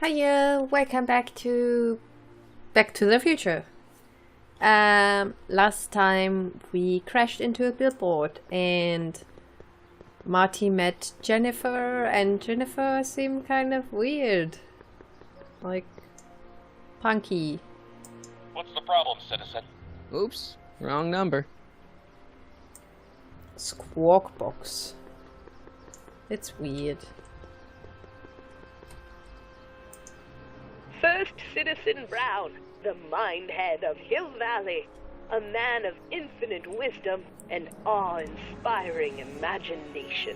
Hiya, welcome back to the Future. Last time we crashed into a billboard and Marty met Jennifer, and Jennifer seemed kind of weird. Like, punky. What's the problem, citizen? Oops, wrong number. Squawk box. It's weird. First Citizen Brown, the mind-head of Hill Valley, a man of infinite wisdom and awe-inspiring imagination.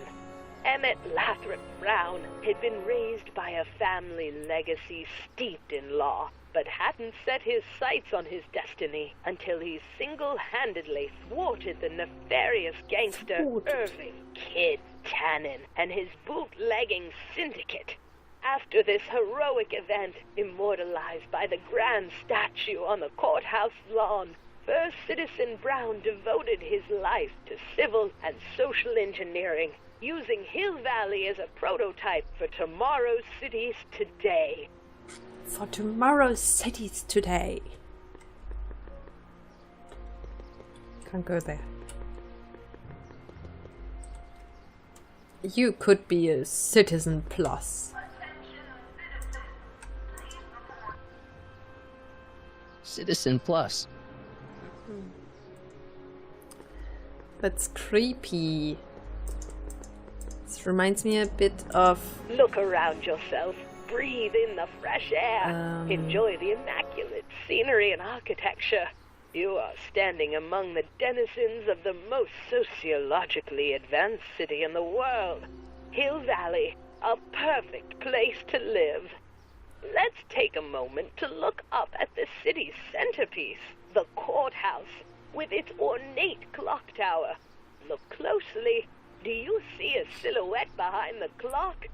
Emmett Lathrop Brown had been raised by a family legacy steeped in law, but hadn't set his sights on his destiny until he single-handedly thwarted the nefarious gangster Irving Kid Tannen and his bootlegging syndicate. After this heroic event, immortalized by the grand statue on the courthouse lawn, First Citizen Brown devoted his life to civil and social engineering, using Hill Valley as a prototype for tomorrow's cities today. For tomorrow's cities today. Can't go there. You could be a Citizen Plus. Citizen Plus. That's creepy. This reminds me a bit of... Look around yourself. Breathe in the fresh air. Enjoy the immaculate scenery and architecture. You are standing among the denizens of the most sociologically advanced city in the world. Hill Valley, a perfect place to live. Let's take a moment to look up at the city's centerpiece, the courthouse, with its ornate clock tower. Look closely. Do you see a silhouette behind the clock?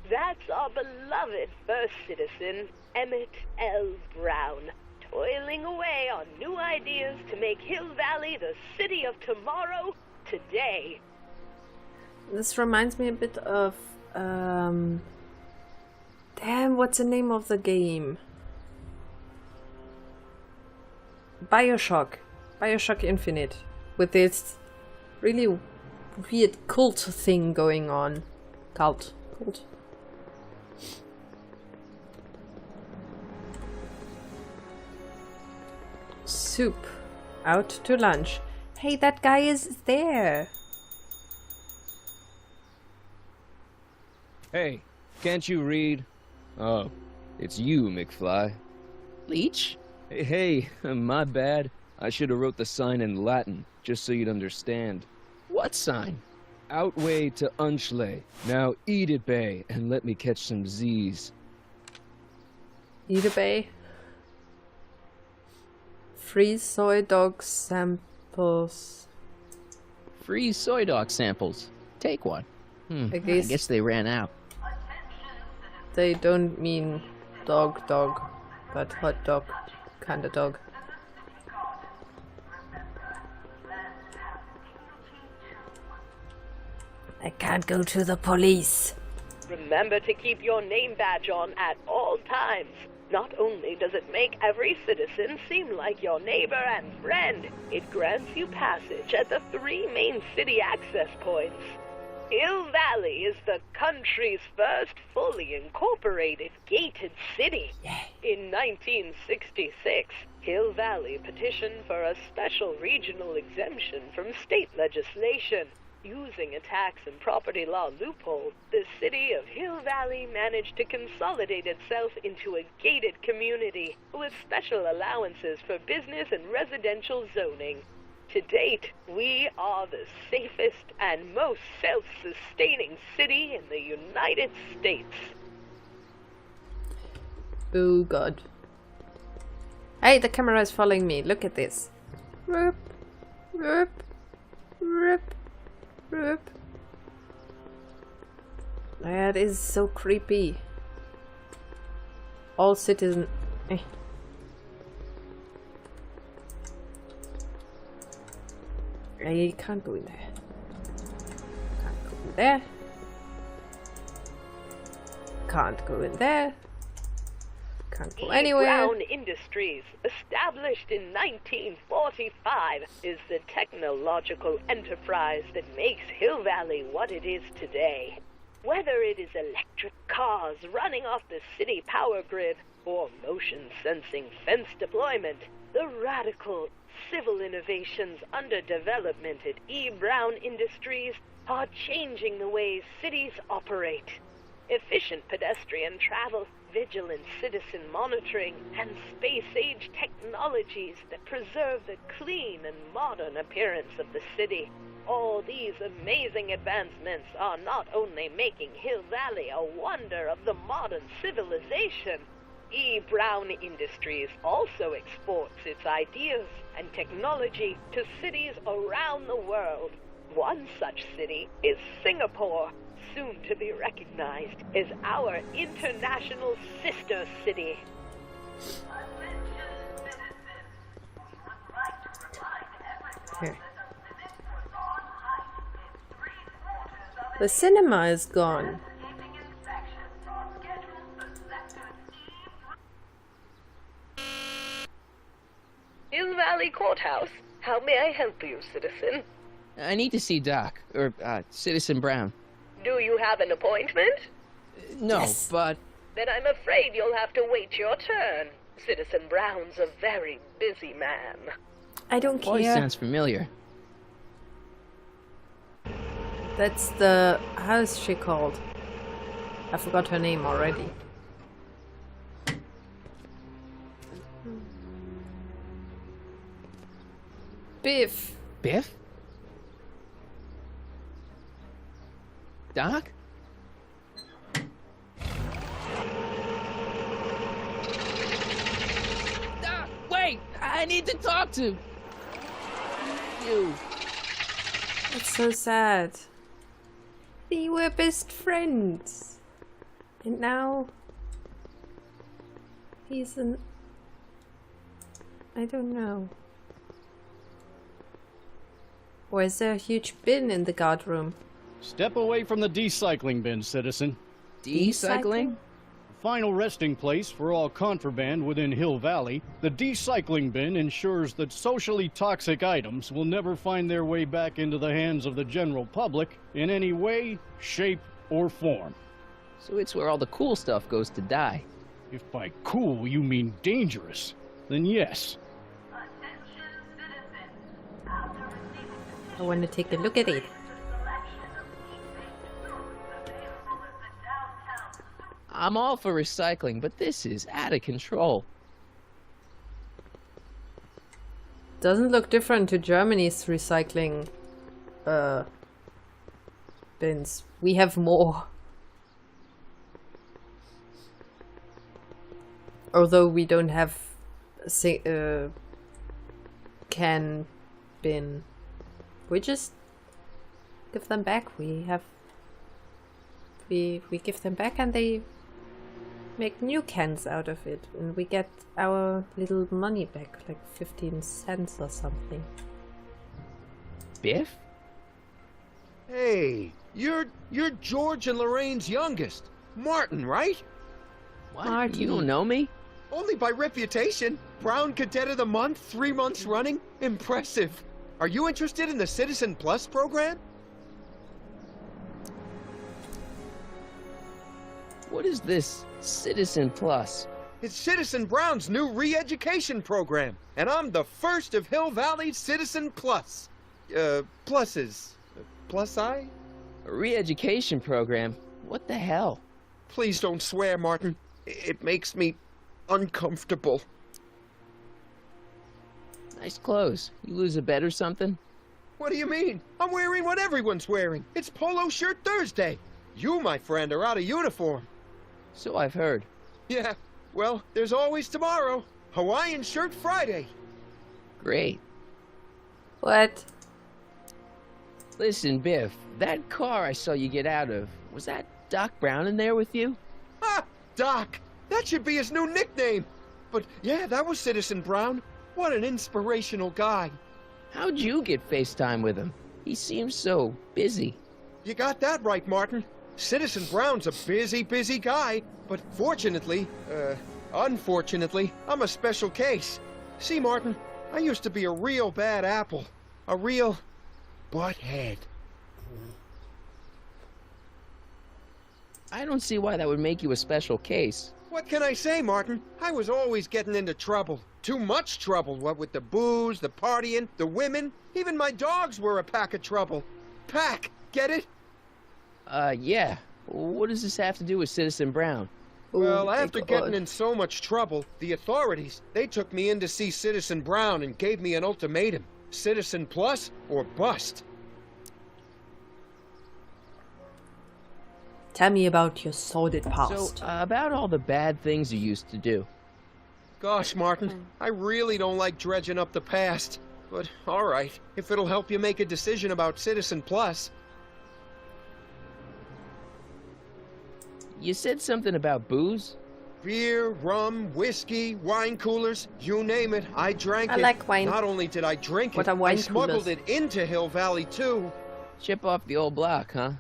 That's our beloved first citizen, Emmett L. Brown, toiling away on new ideas to make Hill Valley the city of tomorrow, today. This reminds me a bit of... Damn, what's the name of the game? Bioshock. Bioshock Infinite. With this really weird cult thing going on. Cult. Soup. Out to lunch. Hey, that guy is there. Hey, can't you read? Oh, it's you, McFly. Leech? Hey, my bad. I should have wrote the sign in Latin, just so you'd understand. What sign? Outway to Unchley. Now eat it, Bay, and let me catch some Z's. Eat a bay. Free soy dog samples. Free soy dog samples. Take one. I I guess guess they ran out. they don't mean dog, but hot dog kind of dog. I can't go to the police. Remember to keep your name badge on at all times. Not only does it make every citizen seem like your neighbor and friend, it grants you passage at the 3 main city access points. Hill Valley is the country's first fully incorporated gated city. In 1966, Hill Valley petitioned for a special regional exemption from state legislation. Using a tax and property law loophole, the city of Hill Valley managed to consolidate itself into a gated community with special allowances for business and residential zoning. To date, we are the safest and most self-sustaining city in the United States. Oh god. Hey, the camera is following me. Look at this. Roop, roop, roop, roop. That is so creepy. All citizen... I can't go in there. Can't go in there. Can't go in there. can't go E. anywhere. Brown Industries, established in 1945, is the technological enterprise that makes Hill Valley what it is today. Whether it is electric cars running off the city power grid or motion-sensing fence deployment, the radical civil innovations under development at E. Brown Industries are changing the ways cities operate. Efficient pedestrian travel, vigilant citizen monitoring, and space-age technologies that preserve the clean and modern appearance of the city. All these amazing advancements are not only making Hill Valley a wonder of the modern civilization, E. Brown Industries also exports its ideas and technology to cities around the world. One such city is Singapore, soon to be recognized as our international sister city. Here. The cinema is gone. Hill Valley Courthouse. How may I help you, citizen? I need to see Doc, or Citizen Brown. Do you have an appointment? No, Yes. but Then I'm afraid you'll have to wait your turn. Citizen Brown's a very busy man. I don't voice care. sounds familiar. That's the... how is she called? I forgot her name already. Biff. Biff? Doc? Doc, wait! I need to talk to you. It's so sad. We were best friends. And now... he's an... I don't know. Or is there a huge bin in the guard room? Step away from the decycling bin, citizen. Decycling? Final resting place for all contraband within Hill Valley, the decycling bin ensures that socially toxic items will never find their way back into the hands of the general public in any way, shape, or form. So it's where all the cool stuff goes to die. If by cool you mean dangerous, then yes. I want to take a look at it. I'm all for recycling, but this is out of control. Doesn't look different to Germany's recycling bins. We have more. Although we don't have a can bin. We just give them back. We give them back and they make new cans out of it, and we get our little money back, like 15 cents or something. Biff? Hey, you're George and Lorraine's youngest. Martin, right? What? Marty. You don't know me? Only by reputation. Brown Cadet of the Month, 3 months running. Impressive. Are you interested in the Citizen Plus program? What is this Citizen Plus? It's Citizen Brown's new re-education program, and I'm the first of Hill Valley's Citizen Plus. Pluses. Plus I? A re-education program? What the hell? Please don't swear, Martin. It makes me uncomfortable. Nice clothes. You lose a bet or something? What do you mean? I'm wearing what everyone's wearing. It's Polo Shirt Thursday. You, my friend, are out of uniform. So I've heard. Yeah, well, there's always tomorrow. Hawaiian Shirt Friday. Great. What? Listen, Biff, that car I saw you get out of, was that Doc Brown in there with you? Ah, Doc. That should be his new nickname. But yeah, that was Citizen Brown. What an inspirational guy. How'd you get FaceTime with him? He seems so busy. You got that right, Martin. Citizen Brown's a busy guy, but fortunately, Unfortunately, I'm a special case. See, Martin, I used to be a real bad apple. A real butthead. I don't see why that would make you a special case. What can I say, Martin? I was always getting into trouble. Too much trouble, what with the booze, the partying, the women. Even my dogs were a pack of trouble. Pack, get it? Yeah. What does this have to do with Citizen Brown? Well, Oh my after God. getting in so much trouble, the authorities, they took me in to see Citizen Brown and gave me an ultimatum. Citizen Plus or bust. Tell me about your sordid past. So, about all the bad things you used to do. Gosh, Martin, I really don't like dredging up the past. But, alright, if it'll help you make a decision about Citizen Plus. You said something about booze? Beer, rum, whiskey, wine coolers, you name it, I drank I it. like wine. Not only did I drink What it, are wine I smuggled coolers? it into Hill Valley, too. Chip off the old block, huh?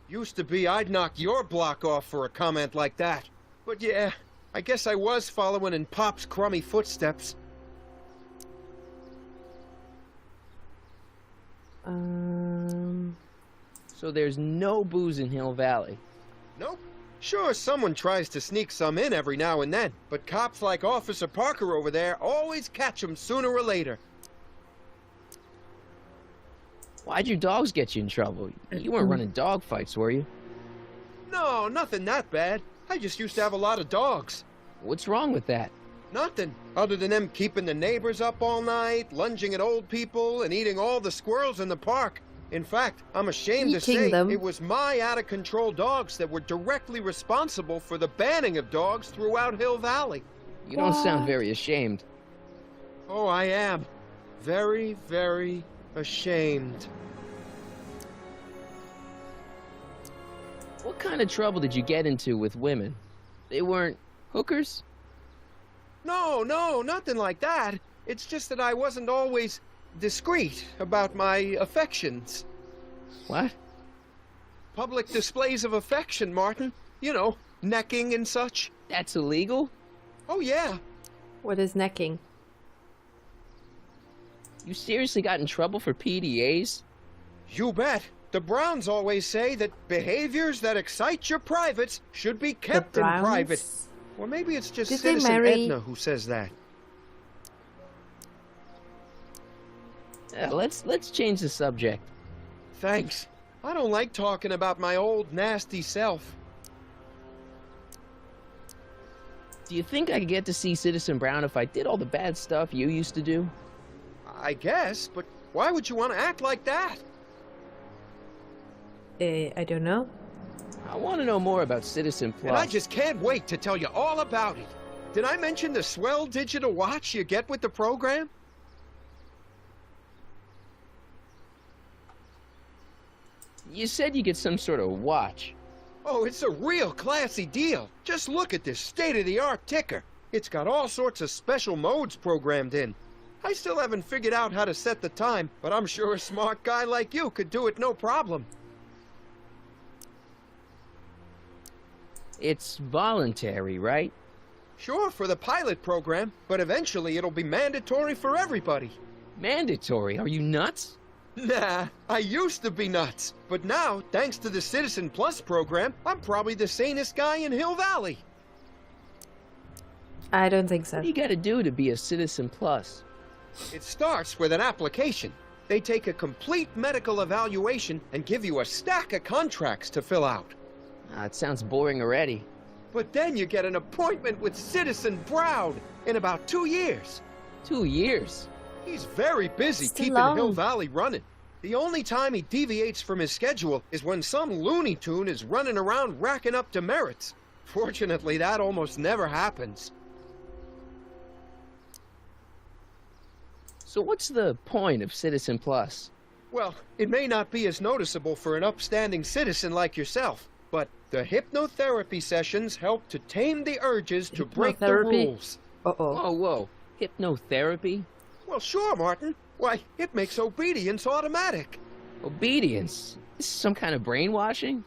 Used to be I'd knock your block off for a comment like that. But yeah, I guess I was following in Pop's crummy footsteps. So there's no booze in Hill Valley. Nope. Sure, someone tries to sneak some in every now and then, but cops like Officer Parker over there always catch 'em sooner or later. Why'd your dogs get you in trouble? You weren't running dog fights, were you? No, nothing that bad. I just used to have a lot of dogs. What's wrong with that? Nothing, other than them keeping the neighbors up all night, lunging at old people, and eating all the squirrels in the park. In fact, I'm ashamed to Eating say them? it was my out-of-control dogs that were directly responsible for the banning of dogs throughout Hill Valley. You don't sound What? very ashamed. Oh, I am. Very, very ashamed. What kind of trouble did you get into with women? They weren't hookers? No, nothing like that. It's just that I wasn't always discreet about my affections. What? Public displays of affection, Martin. You know, necking and such. That's illegal? Oh, yeah. What is necking? You seriously got in trouble for PDAs? You bet. The Browns always say that behaviors that excite your privates should be kept the in Browns? private. Or maybe it's just Did they Citizen marry- Edna who says that. Let's change the subject. Thanks. I don't like talking about my old nasty self. Do you think I could get to see Citizen Brown if I did all the bad stuff you used to do? I guess, but why would you want to act like that? I don't know. I want to know more about Citizen Plus. And I just can't wait to tell you all about it. Did I mention the swell digital watch you get with the program? You said you get some sort of watch. Oh, it's a real classy deal. Just look at this state-of-the-art ticker. It's got all sorts of special modes programmed in. I still haven't figured out how to set the time, but I'm sure a smart guy like you could do it no problem. It's voluntary, right? Sure, for the pilot program, but eventually it'll be mandatory for everybody. Mandatory? Are you nuts? Nah, I used to be nuts. But now, thanks to the Citizen Plus program, I'm probably the sanest guy in Hill Valley. I don't think so. What do you gotta do to be a Citizen Plus? It starts with an application. They take a complete medical evaluation and give you a stack of contracts to fill out. It sounds boring already. But then you get an appointment with Citizen Brown in about 2 years. 2 years. He's very busy Still keeping long. Hill Valley running. The only time he deviates from his schedule is when some Looney Tune is running around racking up demerits. Fortunately, that almost never happens. So what's the point of Citizen Plus? Well, it may not be as noticeable for an upstanding citizen like yourself, but the hypnotherapy sessions help to tame the urges to break the Hypnotherapy? rules. Uh-oh. Whoa. Hypnotherapy? Well, sure, Martin. Why, it makes obedience automatic. Obedience? This is some kind of brainwashing?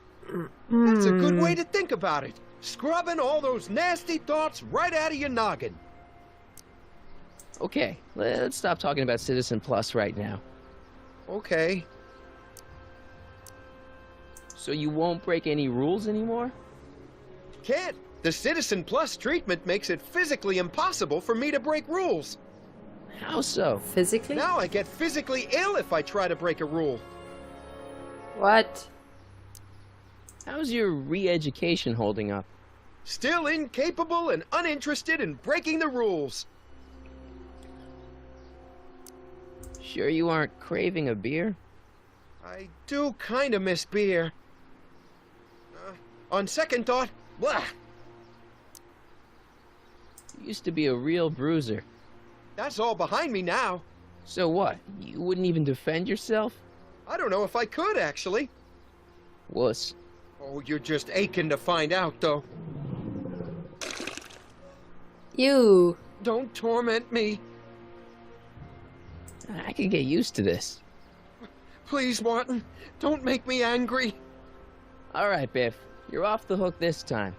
That's a good way to think about it. Scrubbing all those nasty thoughts right out of your noggin. Okay, let's stop talking about Citizen Plus right now. Okay. So you won't break any rules anymore? Can't. The Citizen Plus treatment makes it physically impossible for me to break rules. How so? Physically? Now I get physically ill if I try to break a rule. What? How's your re-education holding up? Still incapable and uninterested in breaking the rules. Sure you aren't craving a beer? I do kind of miss beer. On second thought, blah. You used to be a real bruiser. That's all behind me now. So what? You wouldn't even defend yourself? I don't know if I could, actually. Wuss. Oh, you're just aching to find out, though. You. Don't torment me. I could get used to this. Please, Martin, don't make me angry. All right, Biff. You're off the hook this time.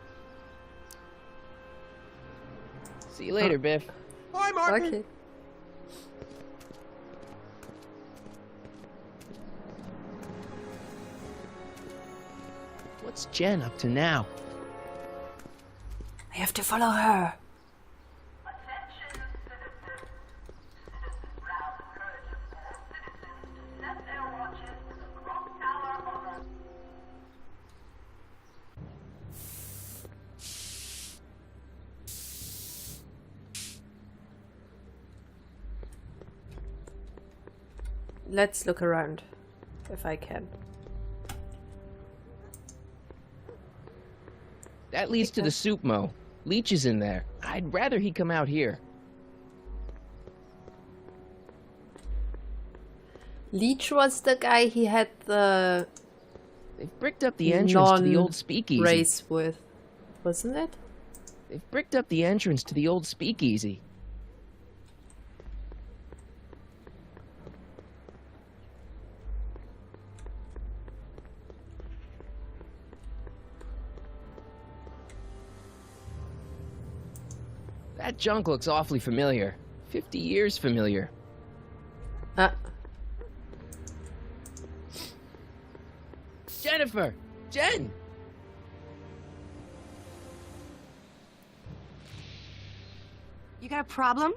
See you later, Biff. Bye, Martin. Okay. What's Jen up to now? I have to follow her. Let's look around, if I can. That leads to the soup mo. Leech is in there. I'd rather he come out here. Leech was the guy he had the They've bricked up the entrance to the old speakeasy. race with, wasn't it? They've bricked up the entrance to the old speakeasy. That junk looks awfully familiar. 50 years familiar. Jennifer! Jen! You got a problem?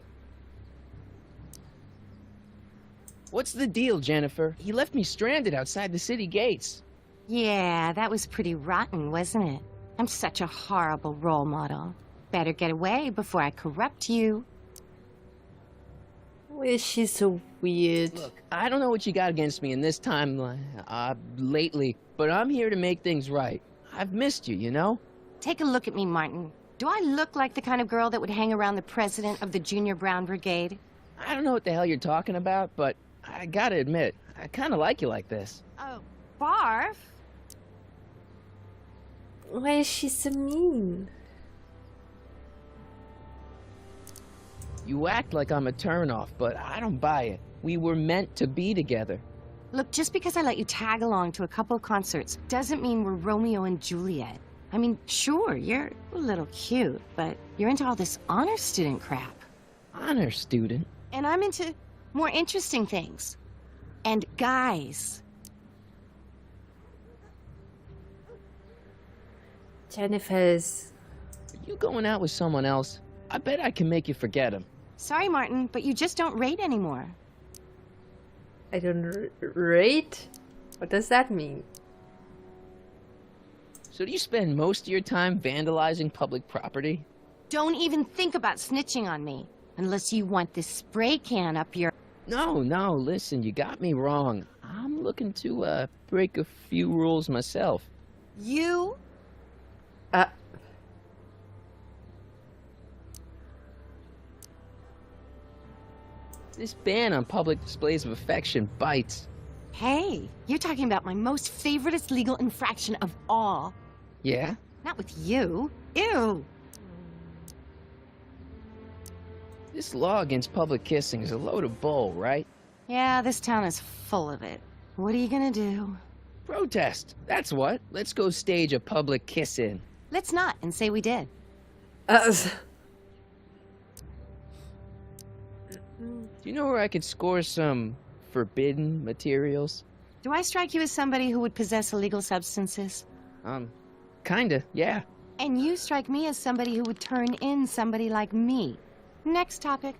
What's the deal, Jennifer? He left me stranded outside the city gates. Yeah, that was pretty rotten, wasn't it? I'm such a horrible role model. Better get away before I corrupt you. Why is she so weird? Look, I don't know what you got against me in this time, lately, but I'm here to make things right. I've missed you, you know? Take a look at me, Martin. Do I look like the kind of girl that would hang around the president of the Junior Brown Brigade? I don't know what the hell you're talking about, but I gotta admit, I kinda like you like this. Oh, barf? Why is she so mean? You act like I'm a turnoff, but I don't buy it. We were meant to be together. Look, just because I let you tag along to a couple of concerts doesn't mean we're Romeo and Juliet. I mean, sure, you're a little cute, but you're into all this honor student crap. Honor student? And I'm into more interesting things. And guys. Jennifer's... Are you going out with someone else? I bet I can make you forget him. Sorry, Martin, but you just don't rate anymore. I don't rate? What does that mean? So do you spend most of your time vandalizing public property? Don't even think about snitching on me, unless you want this spray can up your... No, listen, you got me wrong. I'm looking to, break a few rules myself. You? This ban on public displays of affection bites. Hey, you're talking about my most favoriteest legal infraction of all. Yeah? Not with you. Ew. This law against public kissing is a load of bull, right? Yeah, this town is full of it. What are you gonna do? Protest! That's what. Let's go stage a public kiss-in. Let's not and say we did. Do you know where I could score some forbidden materials? Do I strike you as somebody who would possess illegal substances? Kinda, yeah. And you strike me as somebody who would turn in somebody like me. Next topic.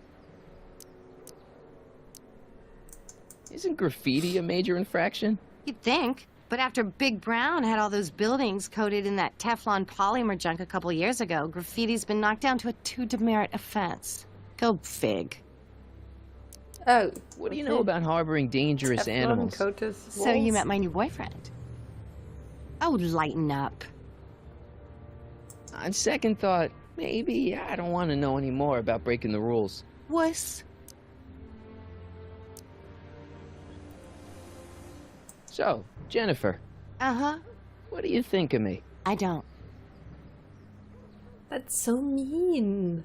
Isn't graffiti a major infraction? You'd think. But after Big Brown had all those buildings coated in that Teflon polymer junk a couple years ago, graffiti's been knocked down to a 2 demerit offense. Go fig. Oh. What do you know about harboring dangerous animals? So you met my new boyfriend. Oh, lighten up. On second thought, maybe I don't want to know any more about breaking the rules. Wuss. So, Jennifer. Uh-huh. What do you think of me? I don't. That's so mean.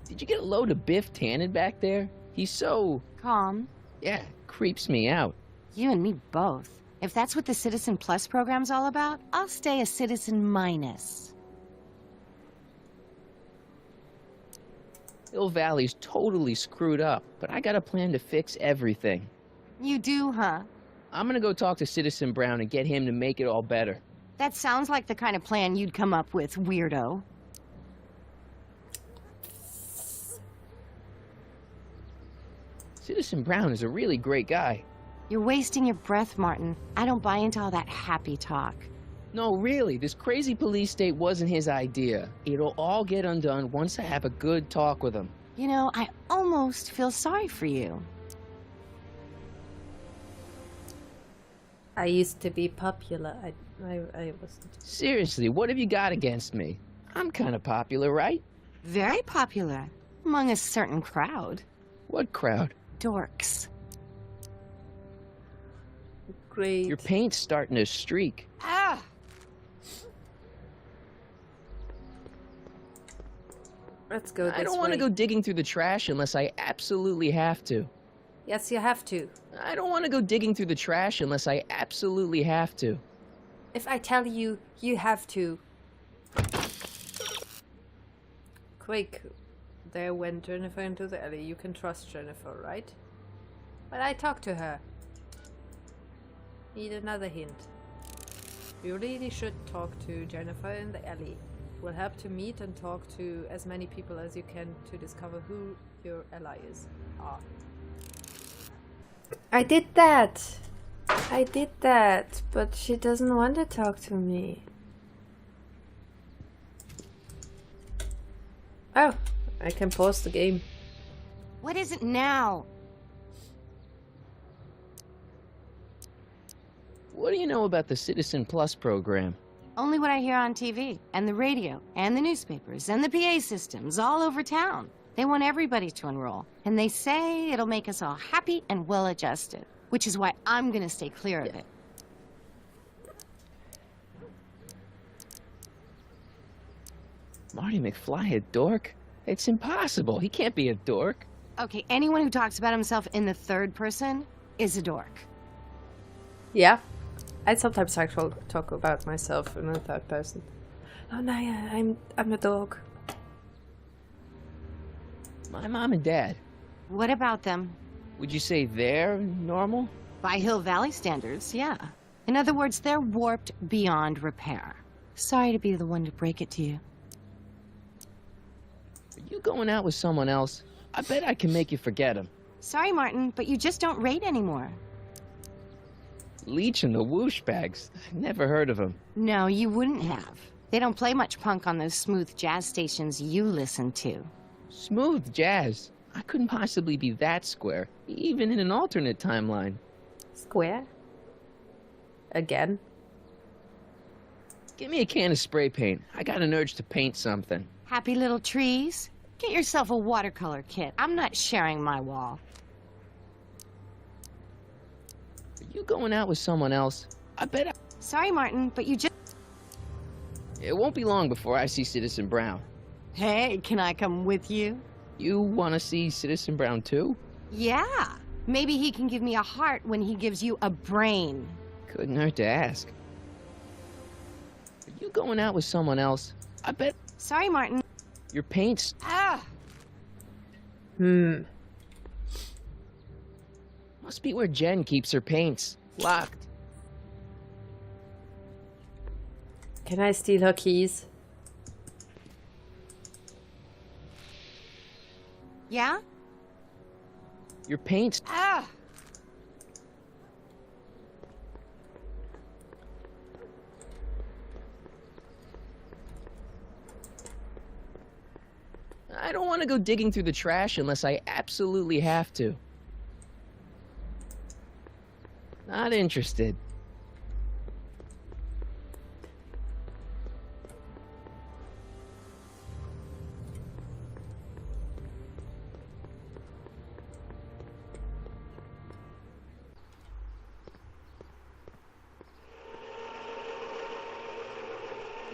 Did you get a load of Biff Tannen back there? He's so... Calm. Yeah, creeps me out. You and me both. If that's what the Citizen Plus program's all about, I'll stay a Citizen Minus. Hill Valley's totally screwed up, but I got a plan to fix everything. You do, huh? I'm gonna go talk to Citizen Brown and get him to make it all better. That sounds like the kind of plan you'd come up with, weirdo. Citizen Brown is a really great guy. You're wasting your breath, Martin. I don't buy into all that happy talk. No, really, this crazy police state wasn't his idea. It'll all get undone once I have a good talk with him. You know, I almost feel sorry for you. I used to be popular. I wasn't. Seriously, what have you got against me? I'm kind of popular, right? Very popular. Among a certain crowd. What crowd? Dorks. Great. Your paint's starting to streak. Ah! Let's go this way. I don't want to go digging through the trash unless I absolutely have to. Yes, you have to. I don't want to go digging through the trash unless I absolutely have to. If I tell you, you have to. Quick. There went Jennifer into the alley. You can trust Jennifer, right? But I talked to her. Need another hint. You really should talk to Jennifer in the alley. It will help to meet and talk to as many people as you can to discover who your allies are. I did that! I did that, but she doesn't want to talk to me. Oh, I can pause the game. What is it now? What do you know about the Citizen Plus program? Only what I hear on TV, and the radio, and the newspapers, and the PA systems all over town. They want everybody to enroll, and they say it'll make us all happy and well-adjusted, which is why I'm gonna stay clear of it. Marty McFly a dork? It's impossible. He can't be a dork. Okay, anyone who talks about himself in the third person is a dork. Yeah. I sometimes talk about myself in the third person. Oh no, yeah, I'm a dog. My mom and dad. What about them? Would you say they're normal? By Hill Valley standards, yeah. In other words, they're warped beyond repair. Sorry to be the one to break it to you. Are you going out with someone else? I bet I can make you forget him. Sorry, Martin, but you just don't rate anymore. Leech and the Whoosh Bags. Never heard of them. No, you wouldn't have. They don't play much punk on those smooth jazz stations you listen to. Smooth jazz. I couldn't possibly be that square, even in an alternate timeline. Square? Again? Give me a can of spray paint. I got an urge to paint something. Happy little trees? Get yourself a watercolor kit. I'm not sharing my wall. Are you going out with someone else? I bet I... Sorry, Martin, but you just... It won't be long before I see Citizen Brown. Hey, can I come with you? You want to see Citizen Brown too? Yeah. Maybe he can give me a heart when he gives you a brain. Couldn't hurt to ask. Are you going out with someone else? I bet Sorry, Martin. your paint's... Ah! Hmm. Must be where Jen keeps her paints. Locked. Can I steal her keys? Yeah? Your paint's... Ah! I don't want to go digging through the trash unless I absolutely have to. Not interested.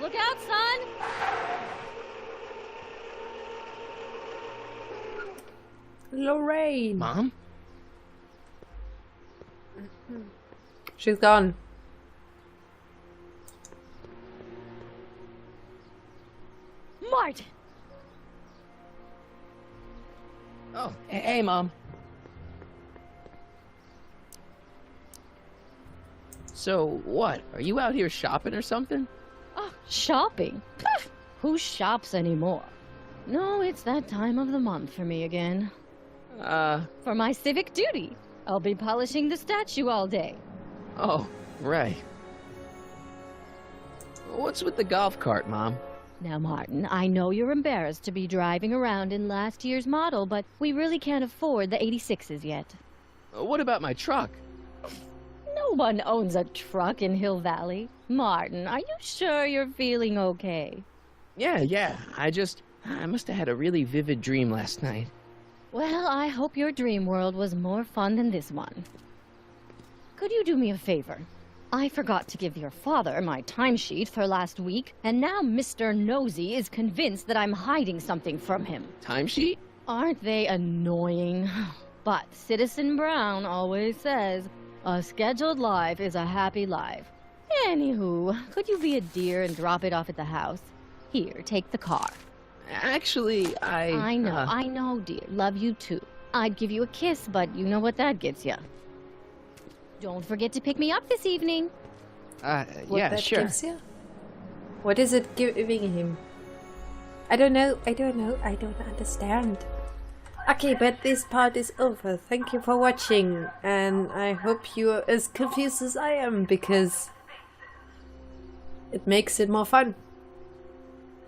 Look out, son! Lorraine! Mom? She's gone. Martin! Oh, hey, Mom. So, what? Are you out here shopping or something? Oh, shopping? Pff, who shops anymore? No, it's that time of the month for me again. For my civic duty. I'll be polishing the statue all day. Oh, right. What's with the golf cart, Mom? Now, Martin, I know you're embarrassed to be driving around in last year's model, but we really can't afford the 86s yet. What about my truck? No one owns a truck in Hill Valley. Martin, are you sure you're feeling okay? Yeah. I must have had a really vivid dream last night. Well, I hope your dream world was more fun than this one. Could you do me a favor? I forgot to give your father my timesheet for last week, and now Mr. Nosy is convinced that I'm hiding something from him. Timesheet? Aren't they annoying? But Citizen Brown always says, a scheduled life is a happy life. Anywho, could you be a dear and drop it off at the house? Here, take the car. Actually, I know, dear. Love you too. I'd give you a kiss, but you know what that gets ya. Don't forget to pick me up this evening. What yeah, that sure. gives you? What is it giving him? I don't know. I don't understand. Okay, but this part is over. Thank you for watching, and I hope you're as confused as I am, because it makes it more fun.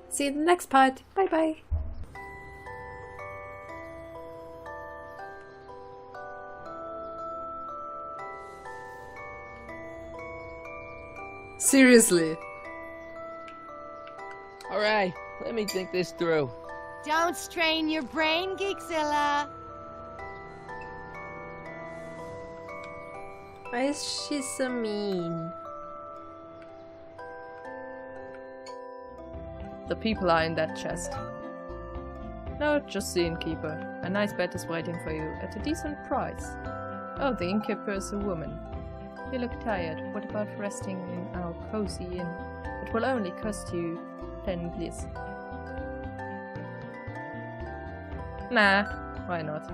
See you in the next part. Bye bye. Seriously. Alright, let me think this through. Don't strain your brain, Geekzilla. Why is she so mean? The people are in that chest. No, just the innkeeper. A nice bed is waiting for you at a decent price. Oh, the innkeeper is a woman. You look tired. What about resting in our cozy inn? It will only cost you 10 bliss. Nah, why not?